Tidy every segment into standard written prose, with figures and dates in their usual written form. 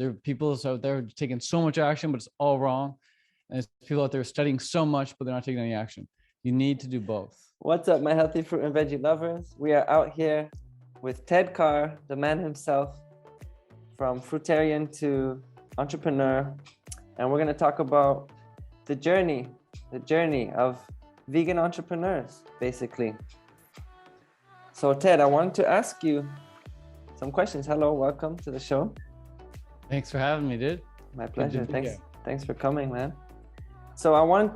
There are people out there taking so much action, but it's all wrong. And there's people out there studying so much, but they're not taking any action. You need to do both. What's up, my healthy fruit and veggie lovers? We are out here with Ted Carr, the man himself, from fruitarian to entrepreneur. And we're going to talk about the journey of vegan entrepreneurs, basically. So Ted, I wanted to ask you some questions. Hello, welcome to the show. Thanks for having me, dude. My pleasure. Thanks for coming, man. So I want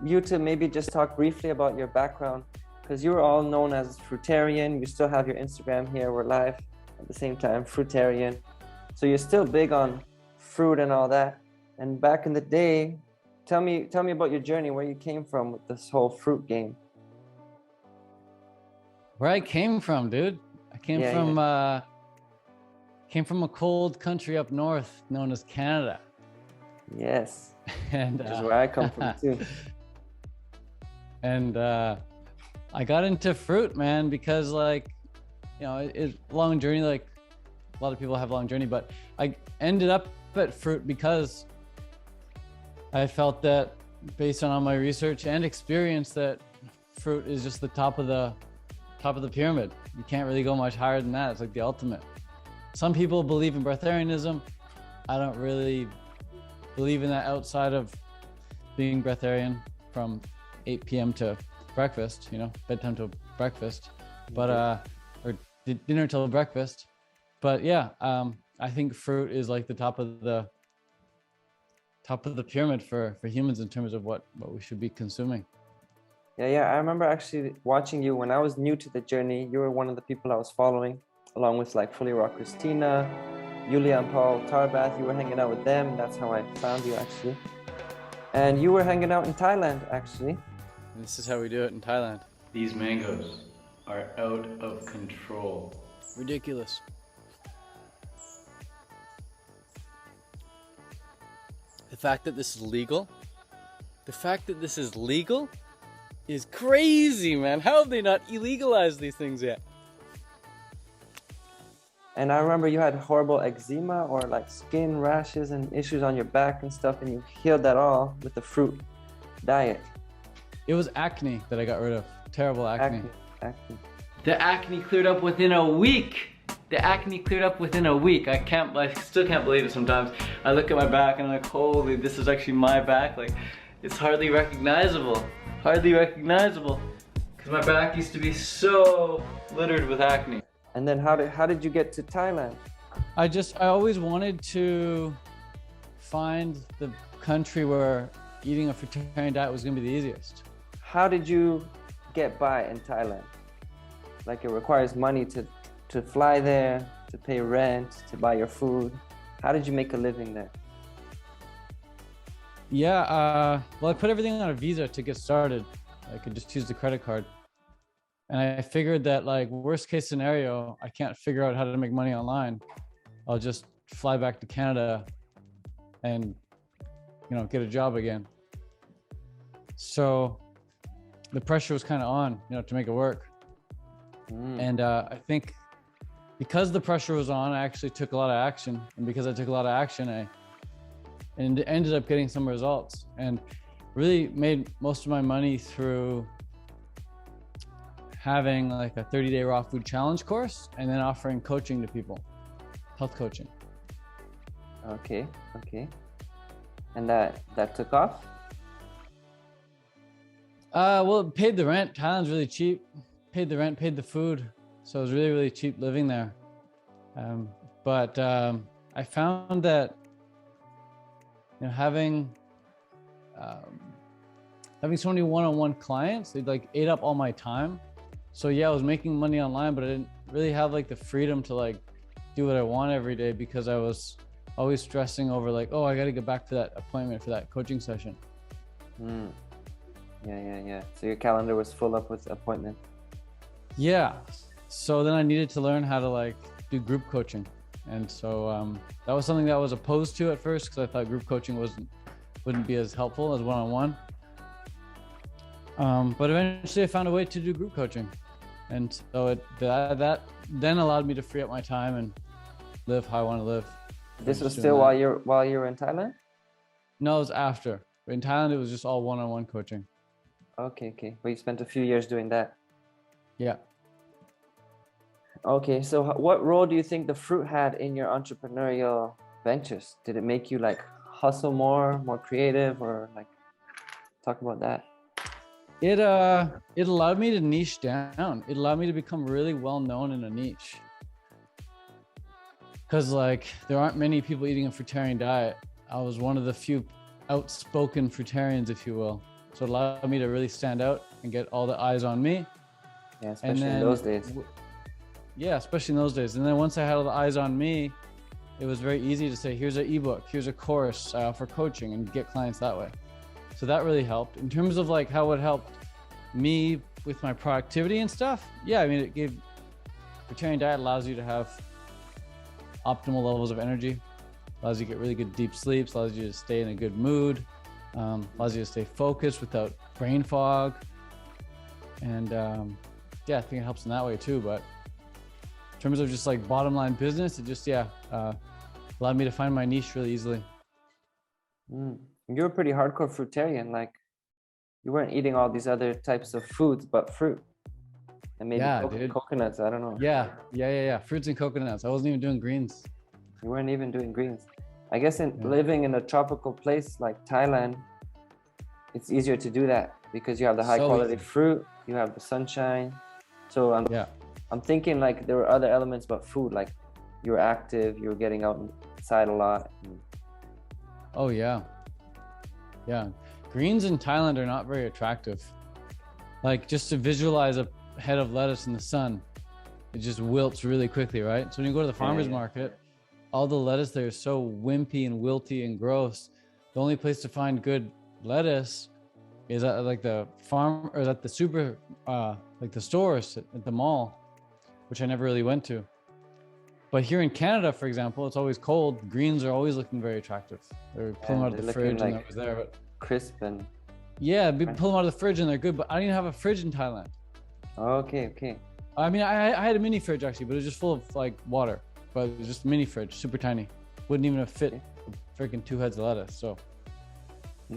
you to maybe just talk briefly about your background, because you're all known as fruitarian. You still have your Instagram here. We're live at the same time, fruitarian. So you're still big on fruit and all that. And back in the day, tell me about your journey, where you came from with this whole fruit game. Where I came from, dude. I came from a cold country up north known as Canada. Yes. And which is where I come from too. And I got into fruit, man, because it's a long journey. Like a lot of people have a long journey, but I ended up at fruit because I felt that, based on all my research and experience, that fruit is just the top of the pyramid. You can't really go much higher than that. It's like the ultimate. Some people believe in breatharianism. I don't really believe in that outside of being breatharian from 8 p.m. to breakfast, bedtime to breakfast, but or dinner till breakfast. But yeah, I think fruit is like the top of the pyramid for humans in terms of what we should be consuming. Yeah. I remember actually watching you when I was new to the journey. You were one of the people I was following, along with like Fully Raw Christina, Yulia and Paul Tarbath. You were hanging out with them. That's how I found you, actually. And you were hanging out in Thailand, actually. This is how we do it in Thailand. These mangoes are out of control. Ridiculous. The fact that this is legal is crazy, man. How have they not illegalized these things yet? And I remember you had horrible eczema or like skin rashes and issues on your back and stuff, and you healed that all with the fruit diet. It was acne that I got rid of. Terrible acne. The acne cleared up within a week. I still can't believe it sometimes. I look at my back and I'm like, holy, this is actually my back. Like, it's hardly recognizable. Because my back used to be so littered with acne. And then how did you get to Thailand? I always wanted to find the country where eating a fruitarian diet was gonna be the easiest. How did you get by in Thailand? Like, it requires money to fly there, to pay rent, to buy your food. How did you make a living there? Yeah, well, I put everything on a visa to get started. I could just use the credit card. And I figured that, like, worst case scenario, I can't figure out how to make money online. I'll just fly back to Canada and, get a job again. So the pressure was kind of on, to make it work. And I think because the pressure was on, I actually took a lot of action. And because I took a lot of action, I ended up getting some results, and really made most of my money through having like a 30-day raw food challenge course and then offering coaching to people, health coaching. Okay. And that took off? Well, it paid the rent. Thailand's really cheap. Paid the rent, paid the food. So it was really, really cheap living there. But I found that having so many one-on-one clients, they like ate up all my time. So yeah, I was making money online, but I didn't really have like the freedom to like do what I want every day, because I was always stressing over like, oh, I got to get back to that appointment for that coaching session. Yeah. So your calendar was full up with appointments. Yeah. So then I needed to learn how to like do group coaching. And so that was something that I was opposed to at first, because I thought group coaching wouldn't be as helpful as one-on-one. But eventually I found a way to do group coaching. And so that then allowed me to free up my time and live how I want to live. This was Just doing still that. while you were in Thailand? No, it was after. In Thailand, it was just all one-on-one coaching. Okay, okay. But you spent a few years doing that. Yeah. Okay, so what role do you think the fruit had in your entrepreneurial ventures? Did it make you like hustle more creative, or like talk about that? It allowed me to niche down. It allowed me to become really well known in a niche. Because like there aren't many people eating a fruitarian diet. I was one of the few outspoken fruitarians, if you will. So it allowed me to really stand out and get all the eyes on me. Yeah, especially in those days. Yeah, especially in those days. And then once I had all the eyes on me, it was very easy to say, here's an ebook, here's a course for coaching, and get clients that way. So that really helped. In terms of like how it helped me with my productivity and stuff, yeah, I mean, it gave, fruitarian diet allows you to have optimal levels of energy, allows you to get really good deep sleeps, allows you to stay in a good mood, allows you to stay focused without brain fog. And yeah, I think it helps in that way too. But in terms of just like bottom line business, it just, allowed me to find my niche really easily. You were pretty hardcore fruitarian, like you weren't eating all these other types of foods, but fruit and maybe coconuts. I don't know. Yeah. Fruits and coconuts. I wasn't even doing greens. You weren't even doing greens. I guess living in a tropical place like Thailand, it's easier to do that because you have the high quality fruit, you have the sunshine. So I'm thinking like there were other elements but food, like you were active, you were getting outside a lot. Oh yeah. Greens in Thailand are not very attractive. Like just to visualize a head of lettuce in the sun, it just wilts really quickly, right? So when you go to the farmer's market, all the lettuce there is so wimpy and wilty and gross. The only place to find good lettuce is at like the farm or at the super, like the stores at the mall, which I never really went to. But here in Canada, for example, it's always cold. Greens are always looking very attractive. They're pulling out of the fridge and that was there, but crisp and pull them out of the fridge and they're good. But I don't even have a fridge in Thailand. Okay. I mean, I had a mini fridge actually, but it was just full of like water. But it was just a mini fridge, super tiny. Wouldn't even have fit freaking 2 heads of lettuce. So.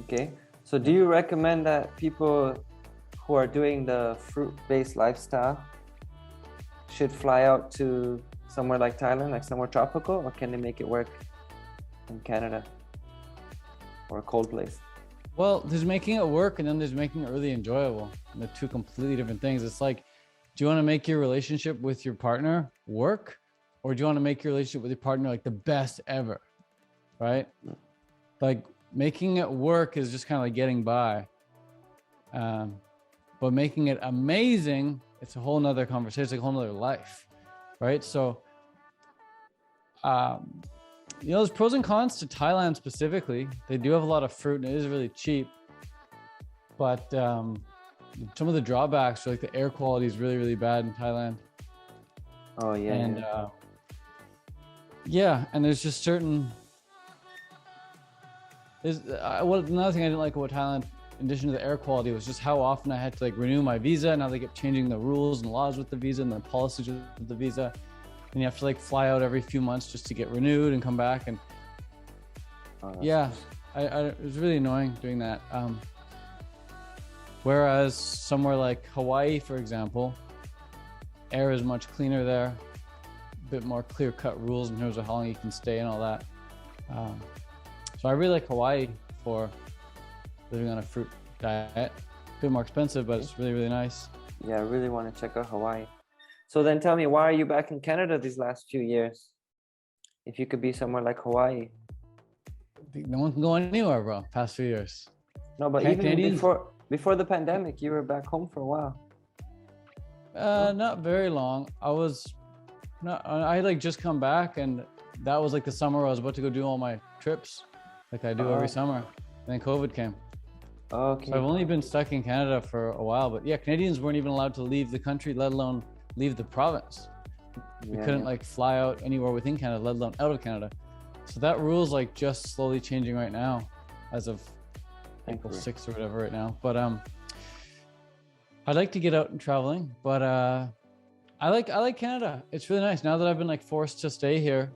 Okay. So do you recommend that people who are doing the fruit-based lifestyle should fly out to somewhere like Thailand, like somewhere tropical, or can they make it work in Canada or a cold place? Well, there's making it work and then there's making it really enjoyable. And they're two completely different things. It's like, do you want to make your relationship with your partner work? Or do you want to make your relationship with your partner like the best ever? Right? Like making it work is just kind of like getting by. But making it amazing, it's a whole nother conversation. It's like a whole nother life. Right? So, there's pros and cons to Thailand specifically. They do have a lot of fruit and it is really cheap. But some of the drawbacks are like the air quality is really, really bad in Thailand. Oh, yeah. And and there's just certain... another thing I didn't like about Thailand, in addition to the air quality, was just how often I had to like renew my visa. Now they kept changing the rules and laws with the visa and the policies with the visa. And you have to like fly out every few months just to get renewed and come back. And it was really annoying doing that. Whereas somewhere like Hawaii, for example, air is much cleaner there, a bit more clear-cut rules in terms of how long you can stay and all that. So I really like Hawaii for living on a fruit diet. A bit more expensive, but it's really, really nice. Yeah, I really want to check out Hawaii. So then tell me, why are you back in Canada these last few years? If you could be somewhere like Hawaii. No one can go anywhere, bro, past few years. No, but even before the pandemic, you were back home for a while. Not very long. I had like just come back and that was like the summer I was about to go do all my trips like I do every summer. And then COVID came. Okay. So I've only been stuck in Canada for a while, but yeah, Canadians weren't even allowed to leave the country, let alone leave the province. We couldn't like fly out anywhere within Canada, let alone out of Canada. So that rule's like just slowly changing right now as of April 6th or whatever right now. But I'd like to get out and traveling, but I like Canada. It's really nice now that I've been like forced to stay here.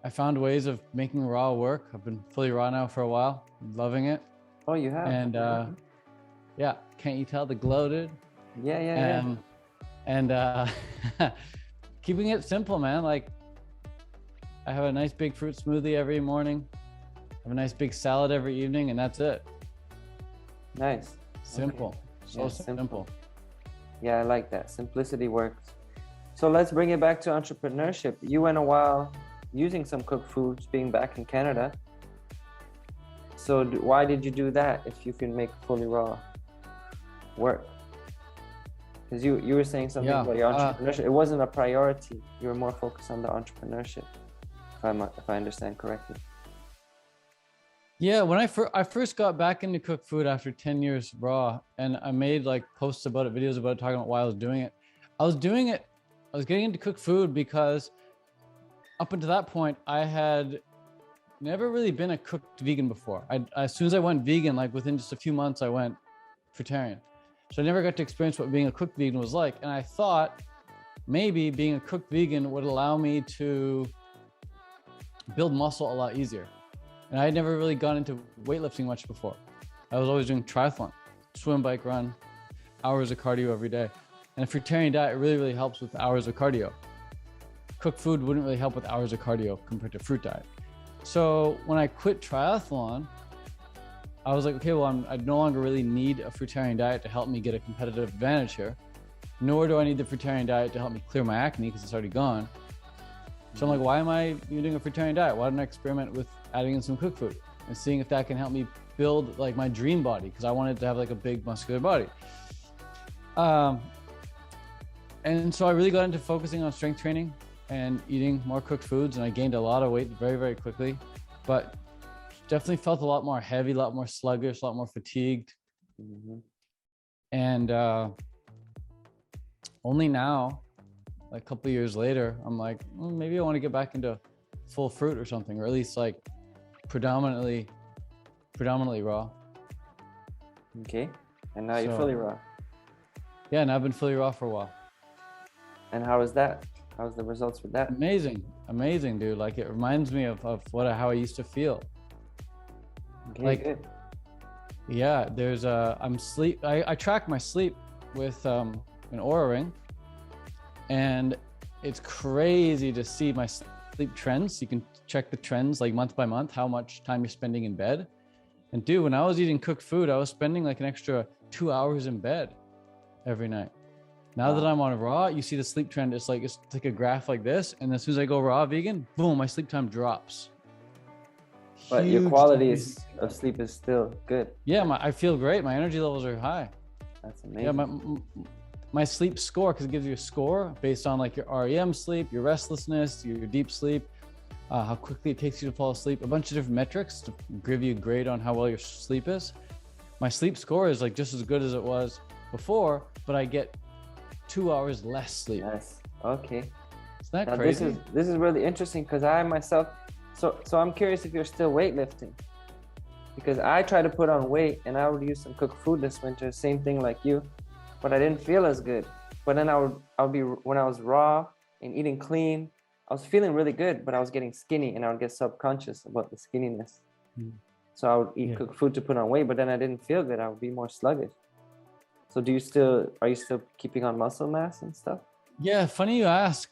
I found ways of making raw work. I've been fully raw now for a while, loving it. Oh, you have? And yeah, can't you tell the glow, dude? Yeah. And keeping it simple, man. Like, I have a nice big fruit smoothie every morning. I have a nice big salad every evening, and that's it. Nice. Simple. Okay. So Yeah, simple. Yeah, I like that. Simplicity works. So let's bring it back to entrepreneurship. You went a while using some cooked foods, being back in Canada. So why did you do that if you can make fully raw work? Because you were saying something about your entrepreneurship. It wasn't a priority. You were more focused on the entrepreneurship, if I understand correctly. Yeah, when I first got back into cooked food after 10 years raw, and I made like posts about it, videos about it, talking about why I was doing it. I was getting into cooked food because up until that point, I had never really been a cooked vegan before. As soon as I went vegan, like within just a few months, I went fruitarian. So I never got to experience what being a cooked vegan was like. And I thought maybe being a cooked vegan would allow me to build muscle a lot easier. And I had never really gone into weightlifting much before. I was always doing triathlon, swim, bike, run, hours of cardio every day. And a fruitarian diet really, really helps with hours of cardio. Cooked food wouldn't really help with hours of cardio compared to fruit diet. So when I quit triathlon, I was like, okay, well, I no longer really need a fruitarian diet to help me get a competitive advantage here. Nor do I need the fruitarian diet to help me clear my acne because it's already gone. So I'm like, why am I doing a fruitarian diet? Why don't I experiment with adding in some cooked food and seeing if that can help me build like my dream body? Because I wanted to have like a big muscular body. And so I really got into focusing on strength training and eating more cooked foods, and I gained a lot of weight very, very quickly, but definitely felt a lot more heavy, a lot more sluggish, a lot more fatigued. Mm-hmm. And only now, like a couple of years later, I'm like, well, maybe I want to get back into full fruit or something, or at least like predominantly raw. Okay. And now you're fully raw. Yeah, and I've been fully raw for a while. And how is that? How's the results with that? Amazing, dude. Like, it reminds me of how I used to feel. Okay, like, good. Yeah, there's I track my sleep with an Oura ring, and it's crazy to see my sleep trends. You can check the trends like month by month, how much time you're spending in bed. And dude, when I was eating cooked food, I was spending like an extra 2 hours in bed every night. Now that I'm on raw, you see the sleep trend. It's like a graph like this. And as soon as I go raw vegan, boom, my sleep time drops. But your quality of sleep is still good. Yeah, I feel great. My energy levels are high. That's amazing. Yeah, my sleep score, because it gives you a score based on like your REM sleep, your restlessness, your deep sleep, how quickly it takes you to fall asleep, a bunch of different metrics to give you a grade on how well your sleep is. My sleep score is like just as good as it was before, but I get 2 hours less sleep. Yes. Okay. Isn't that crazy? This is really interesting because I myself, so I'm curious if you're still weightlifting, because I try to put on weight and I would use some cooked food this winter, same thing like you, but I didn't feel as good. But then I'll be, when I was raw and eating clean, I was feeling really good, but I was getting skinny and I would get subconscious about the skinniness. So I would eat cooked food to put on weight, but then I didn't feel good. I would be more sluggish. So are you still keeping on muscle mass and stuff? Yeah, funny you ask.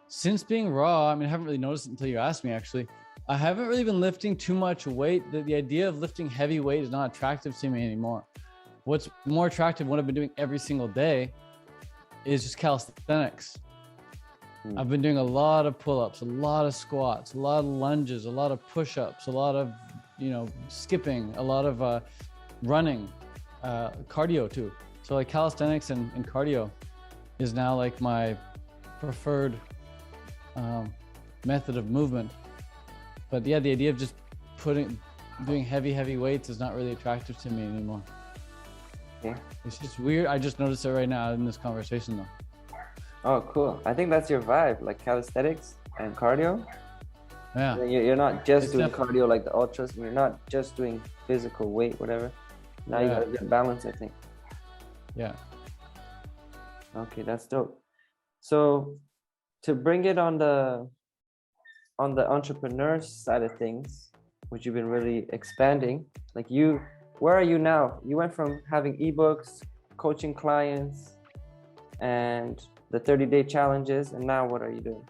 Since being raw, I mean, I haven't really noticed it until you asked me, actually. I haven't really been lifting too much weight. The idea of lifting heavy weight is not attractive to me anymore. What's more attractive, what I've been doing every single day, is just calisthenics. I've been doing a lot of pull-ups, a lot of squats, a lot of lunges, a lot of push-ups, a lot of, skipping, a lot of running, cardio too. So like calisthenics and cardio is now like my preferred method of movement. But yeah, the idea of just doing heavy weights is not really attractive to me anymore. Yeah. It's just weird. I just noticed it right now in this conversation though. Oh, cool. I think that's your vibe, like calisthenics and cardio. Yeah. You're not just doing cardio like the ultras. You're not just doing physical weight, whatever. Now you gotta get balance, I think. Yeah. Okay, that's dope. So to bring it on the on the entrepreneur side of things, which you've been really expanding, like you, where are you now? You went from having ebooks, coaching clients, and the 30-day challenges, and now what are you doing?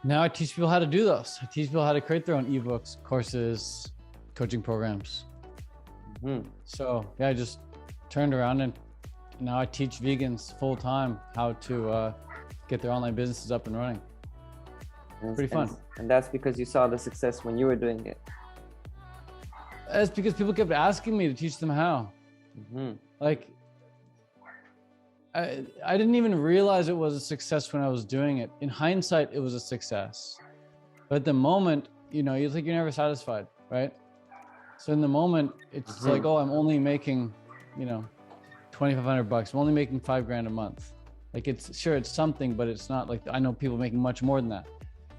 Now I teach people how to do those. I teach people how to create their own ebooks, courses, coaching programs. So yeah, I just turned around and now I teach vegans full time how to get their online businesses up and running. Pretty fun. And that's because you saw the success when you were doing it. It's because people kept asking me to teach them how. Like, I didn't even realize it was a success when I was doing it. In hindsight, it was a success. But at the moment, you know, you think you're never satisfied, right? So in the moment, it's like, oh, I'm only making, you know, $2,500. I'm only making $5,000 a month. Like, it's sure it's something, but it's not like, I know people making much more than that.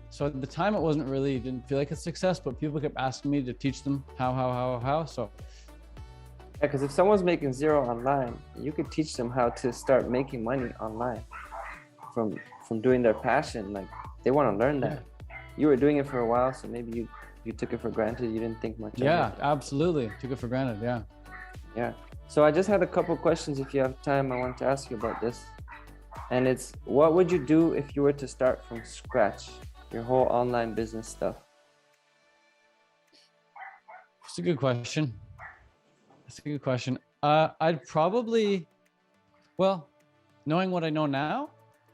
So at the time, it wasn't really, didn't feel like a success, but people kept asking me to teach them how. So yeah, because if someone's making zero online, you could teach them how to start making money online from doing their passion. Like, they want to learn that. You were doing it for a while, so maybe you took it for granted. You didn't think much of it. Yeah, absolutely. Took it for granted. Yeah. So I just had a couple questions. If you have time, I want to ask you about this. And it's, what would you do if you were to start from scratch, your whole online business stuff? It's a good question. I'd probably, well, knowing what I know now.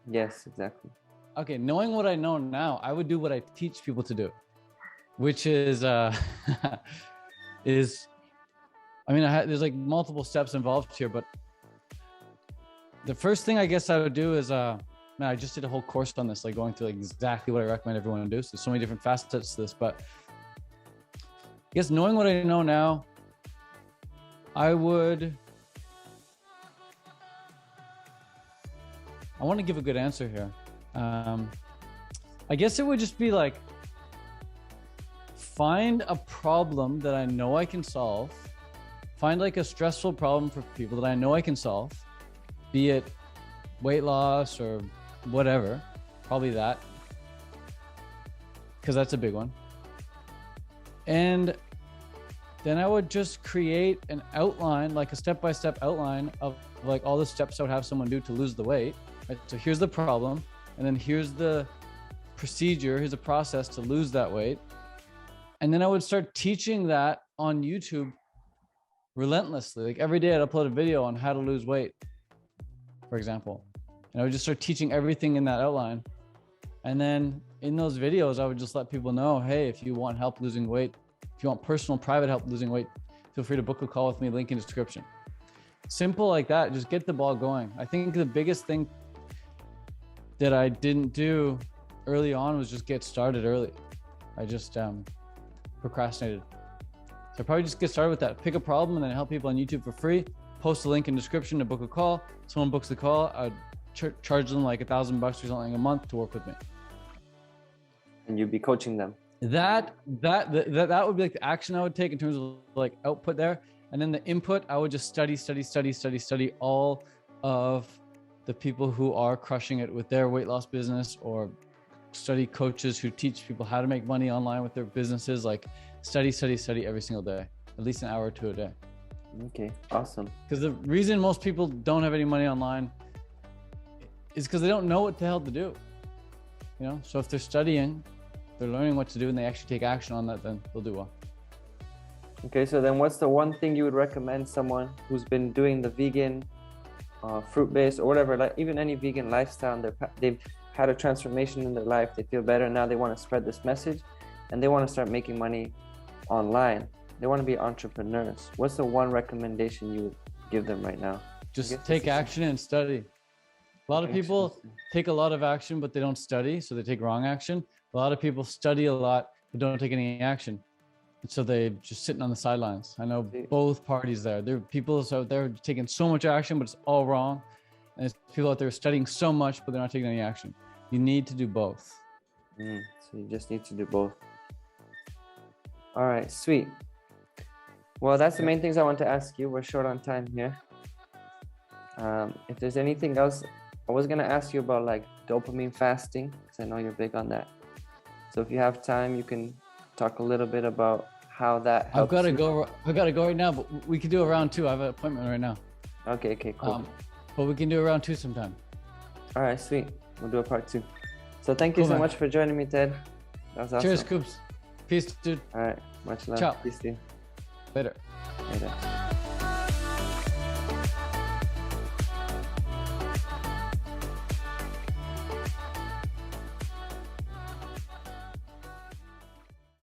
Yes, exactly. Okay, knowing what I know now, I would do what I teach people to do, which is, I mean, there's like multiple steps involved here, but the first thing I guess I would do is, man, I just did a whole course on this, like going through like exactly what I recommend everyone do. So there's so many different facets to this, but I guess knowing what I know now, I want to give a good answer here. I guess it would just be like, find a problem that I know I can solve. Find like a stressful problem for people that I know I can solve, be it weight loss or whatever, probably that, because that's a big one. And then I would just create an outline, like a step-by-step outline of like all the steps I would have someone do to lose the weight. Right? So here's the problem, and then here's the procedure, here's the process to lose that weight. And then I would start teaching that on YouTube relentlessly. Like every day I'd upload a video on how to lose weight, for example. And I would just start teaching everything in that outline. And then in those videos, I would just let people know, hey, if you want help losing weight, if you want personal private help losing weight, feel free to book a call with me, link in the description. Simple like that, just get the ball going. I think the biggest thing that I didn't do early on was just get started early. I just procrastinated. So I probably just get started with that. Pick a problem and then help people on YouTube for free. Post a link in the description to book a call. Someone books the call, I'd charge them like $1,000 or something a month to work with me. And you'd be coaching them. That would be like the action I would take in terms of like output there. And then the input, I would just study all of the people who are crushing it with their weight loss business, or study coaches who teach people how to make money online with their businesses. Like study every single day, at least an hour or two a day. Okay, awesome. Because the reason most people don't have any money online is because they don't know what the hell to do. You know, so if they're studying, they're learning what to do, and they actually take action on that, then they'll do well. Okay, so then what's the one thing you would recommend someone who's been doing the vegan, fruit-based or whatever, like even any vegan lifestyle, and they've had a transformation in their life, they feel better, now they want to spread this message and they want to start making money online. They want to be entrepreneurs. What's the one recommendation you would give them right now? Just take action and study. A lot of people take a lot of action, but they don't study, so they take wrong action. A lot of people study a lot, but don't take any action. And so they're just sitting on the sidelines. I know both parties there. There are people out there taking so much action, but it's all wrong. And there's people out there studying so much, but they're not taking any action. You need to do both. So you just need to do both. All right, sweet. Well, that's the main things I want to ask you. We're short on time here. If there's anything else I was gonna ask you about like dopamine fasting, because I know you're big on that. So if you have time, you can talk a little bit about how that helps. I've got to you. go. I got to go right now, but we can do a round two. I have an appointment right now. Okay, cool. But we can do a round two sometime. All right, sweet. We'll do a part 2. So thank you Cool, so man. much for joining me, Ted. That was awesome. Cheers, Coops. Peace, dude. All right, much love. Ciao. Peace to you. Later. Later.